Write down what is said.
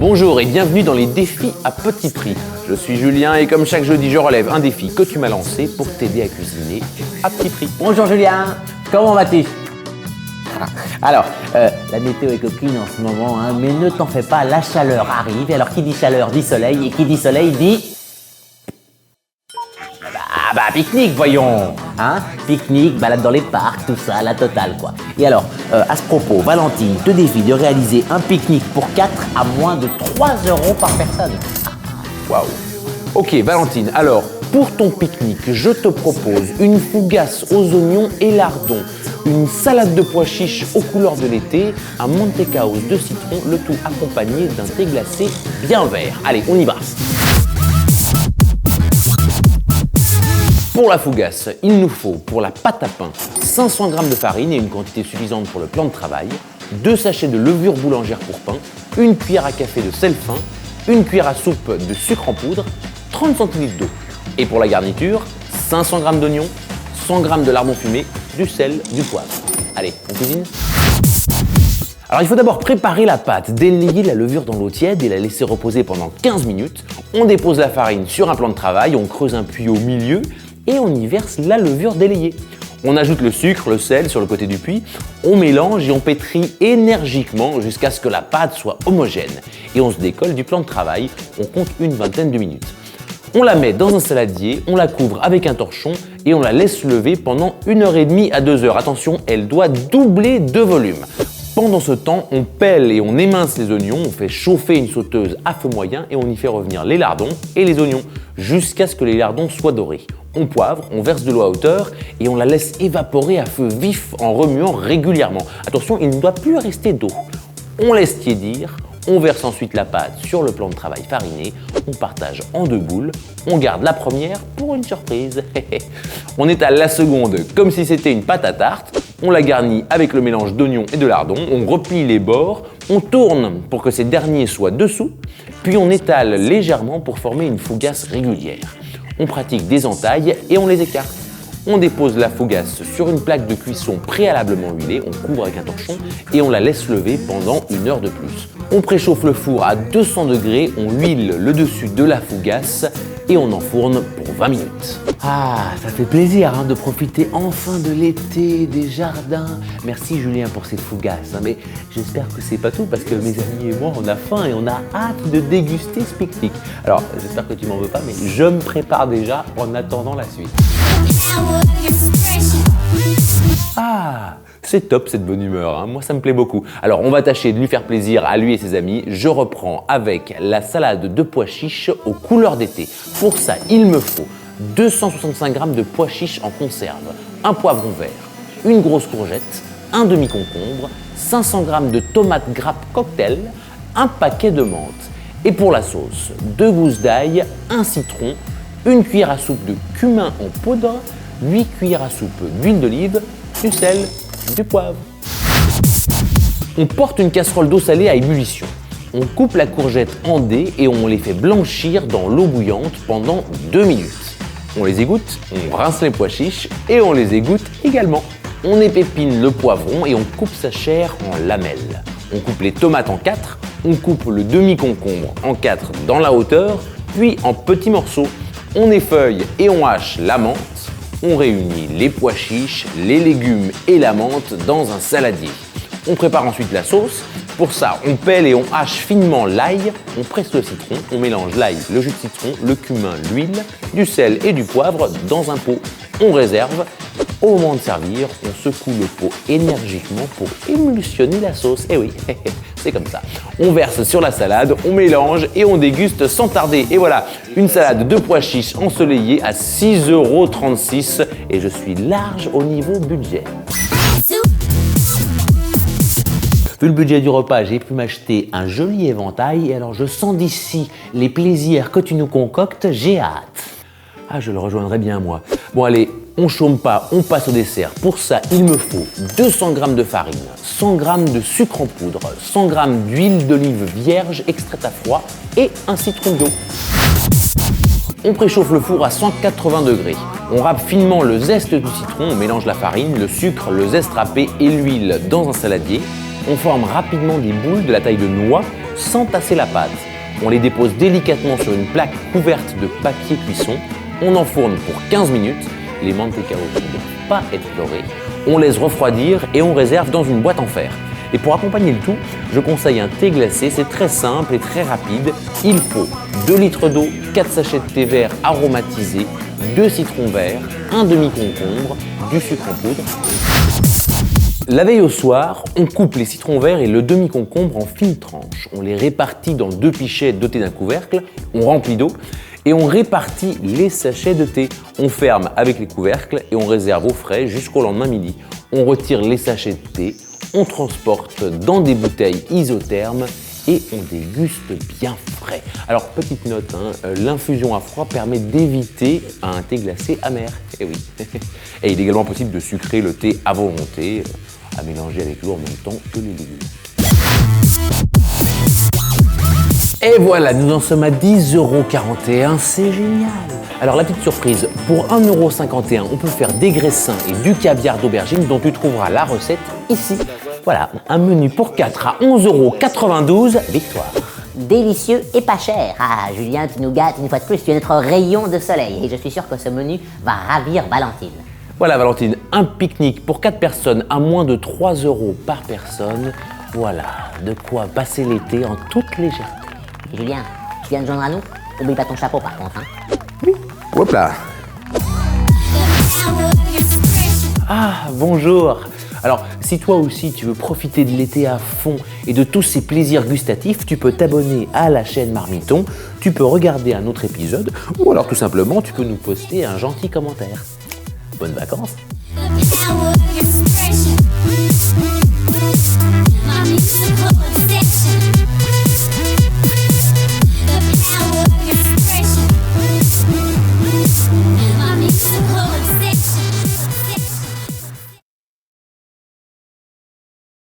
Bonjour et bienvenue dans les défis à petit prix. Je suis Julien et comme chaque jeudi, je relève un défi que tu m'as lancé pour t'aider à cuisiner à petit prix. Bonjour Julien, comment vas-tu? Alors, la météo est coquine en ce moment, mais ne t'en fais pas, la chaleur arrive. Et alors, qui dit chaleur dit soleil, et qui dit soleil dit... pique-nique, voyons. Pique-nique, balade dans les parcs, tout ça, la totale, quoi. Et alors, à ce propos, Valentine te défie de réaliser un pique-nique pour 4 à moins de 3 € par personne. Waouh. Ok, Valentine, alors, pour ton pique-nique, je te propose une fougasse aux oignons et lardons, une salade de pois chiches aux couleurs de l'été, un mantecaos de citron, le tout accompagné d'un thé glacé bien vert. Allez, on y brasse. Pour la fougasse, il nous faut pour la pâte à pain 500 g de farine et une quantité suffisante pour le plan de travail, 2 sachets de levure boulangère pour pain, une cuillère à café de sel fin, une cuillère à soupe de sucre en poudre, 30 centilitres d'eau. Et pour la garniture, 500 g d'oignons, 100 g de lardons fumés, du sel, du poivre. Allez, on cuisine. Alors il faut d'abord préparer la pâte, délayer la levure dans l'eau tiède et la laisser reposer pendant 15 minutes. On dépose la farine sur un plan de travail, on creuse un puits au milieu et on y verse la levure délayée. On ajoute le sucre, le sel sur le côté du puits, on mélange et on pétrit énergiquement jusqu'à ce que la pâte soit homogène. Et on se décolle du plan de travail, on compte une vingtaine de minutes. On la met dans un saladier, on la couvre avec un torchon et on la laisse lever pendant 1h30 à 2 heures. Attention, elle doit doubler de volume. Pendant ce temps, on pèle et on émince les oignons, on fait chauffer une sauteuse à feu moyen et on y fait revenir les lardons et les oignons jusqu'à ce que les lardons soient dorés. On poivre, on verse de l'eau à hauteur et on la laisse évaporer à feu vif en remuant régulièrement. Attention, il ne doit plus rester d'eau. On laisse tiédir, on verse ensuite la pâte sur le plan de travail fariné, on partage en 2 boules, on garde la première pour une surprise. On étale la seconde comme si c'était une pâte à tarte, on la garnit avec le mélange d'oignons et de lardons, on replie les bords, on tourne pour que ces derniers soient dessous, puis on étale légèrement pour former une fougasse régulière. On pratique des entailles et on les écarte. On dépose la fougasse sur une plaque de cuisson préalablement huilée, on couvre avec un torchon et on la laisse lever pendant 1 heure de plus. On préchauffe le four à 200 degrés, on huile le dessus de la fougasse et on enfourne pour 20 minutes. Ça fait plaisir de profiter enfin de l'été, des jardins. Merci Julien pour cette fougasse, mais j'espère que c'est pas tout parce que mes amis et moi on a faim et on a hâte de déguster ce pique-nique. Alors j'espère que tu m'en veux pas, mais je me prépare déjà en attendant la suite. C'est top cette bonne humeur, moi ça me plaît beaucoup. Alors on va tâcher de lui faire plaisir à lui et ses amis. Je reprends avec la salade de pois chiches aux couleurs d'été. Pour ça, il me faut 265 g de pois chiches en conserve, un poivron vert, une grosse courgette, un demi-concombre, 500 g de tomates grappes cocktail, un paquet de menthe. Et pour la sauce, 2 gousses d'ail, un citron, une cuillère à soupe de cumin en poudre, 8 cuillères à soupe d'huile d'olive, du sel, du poivre. On porte une casserole d'eau salée à ébullition. On coupe la courgette en dés et on les fait blanchir dans l'eau bouillante pendant 2 minutes. On les égoutte, on rince les pois chiches et on les égoutte également. On épépine le poivron et on coupe sa chair en lamelles. On coupe les tomates en 4, on coupe le demi-concombre en 4 dans la hauteur, puis en petits morceaux. On effeuille et on hache la menthe. On réunit les pois chiches, les légumes et la menthe dans un saladier. On prépare ensuite la sauce. Pour ça, on pèle et on hache finement l'ail, on presse le citron, on mélange l'ail, le jus de citron, le cumin, l'huile, du sel et du poivre dans un pot. On réserve. Au moment de servir, on secoue le pot énergiquement pour émulsionner la sauce. Eh oui, c'est comme ça. On verse sur la salade, on mélange et on déguste sans tarder. Et voilà, une salade de pois chiches ensoleillée à 6,36 € et je suis large au niveau budget. Vu le budget du repas, j'ai pu m'acheter un joli éventail et alors je sens d'ici les plaisirs que tu nous concoctes, j'ai hâte. Je le rejoindrai bien moi. Bon allez, on chôme pas, on passe au dessert. Pour ça, il me faut 200 g de farine, 100 g de sucre en poudre, 100 g d'huile d'olive vierge extraite à froid et un citron d'eau. On préchauffe le four à 180 degrés. On râpe finement le zeste du citron, on mélange la farine, le sucre, le zeste râpé et l'huile dans un saladier. On forme rapidement des boules de la taille de noix sans tasser la pâte. On les dépose délicatement sur une plaque couverte de papier cuisson. On enfourne pour 15 minutes. Les mantecaos ne doivent pas être dorés. On laisse refroidir et on réserve dans une boîte en fer. Et pour accompagner le tout, je conseille un thé glacé, c'est très simple et très rapide. Il faut 2 litres d'eau, 4 sachets de thé vert aromatisé, 2 citrons verts, un demi-concombre, du sucre en poudre. La veille au soir, on coupe les citrons verts et le demi-concombre en fines tranches. On les répartit dans 2 pichets dotés d'un couvercle, on remplit d'eau et on répartit les sachets de thé. On ferme avec les couvercles et on réserve au frais jusqu'au lendemain midi. On retire les sachets de thé, on transporte dans des bouteilles isothermes et on déguste bien frais. Alors petite note, l'infusion à froid permet d'éviter un thé glacé amer. Et oui. Et il est également possible de sucrer le thé à volonté, à mélanger avec l'eau en même temps que les légumes. Et voilà, nous en sommes à 10,41 €, c'est génial. Alors la petite surprise, pour 1,51 €, on peut faire des graissins et du caviar d'aubergine dont tu trouveras la recette ici. Voilà, un menu pour 4 à 11,92 €, victoire. Délicieux et pas cher. Ah, Julien, tu nous gâtes une fois de plus, tu es notre rayon de soleil et je suis sûr que ce menu va ravir Valentine. Voilà Valentine, un pique-nique pour 4 personnes à moins de 3 € par personne. Voilà, de quoi passer l'été en toute légèreté. Julien, tu viens de joindre à nous? Oublie pas ton chapeau par contre, hein. Oui, hop là. Ah, bonjour. Alors, si toi aussi tu veux profiter de l'été à fond et de tous ces plaisirs gustatifs, tu peux t'abonner à la chaîne Marmiton, tu peux regarder un autre épisode ou alors tout simplement tu peux nous poster un gentil commentaire. Bonnes vacances!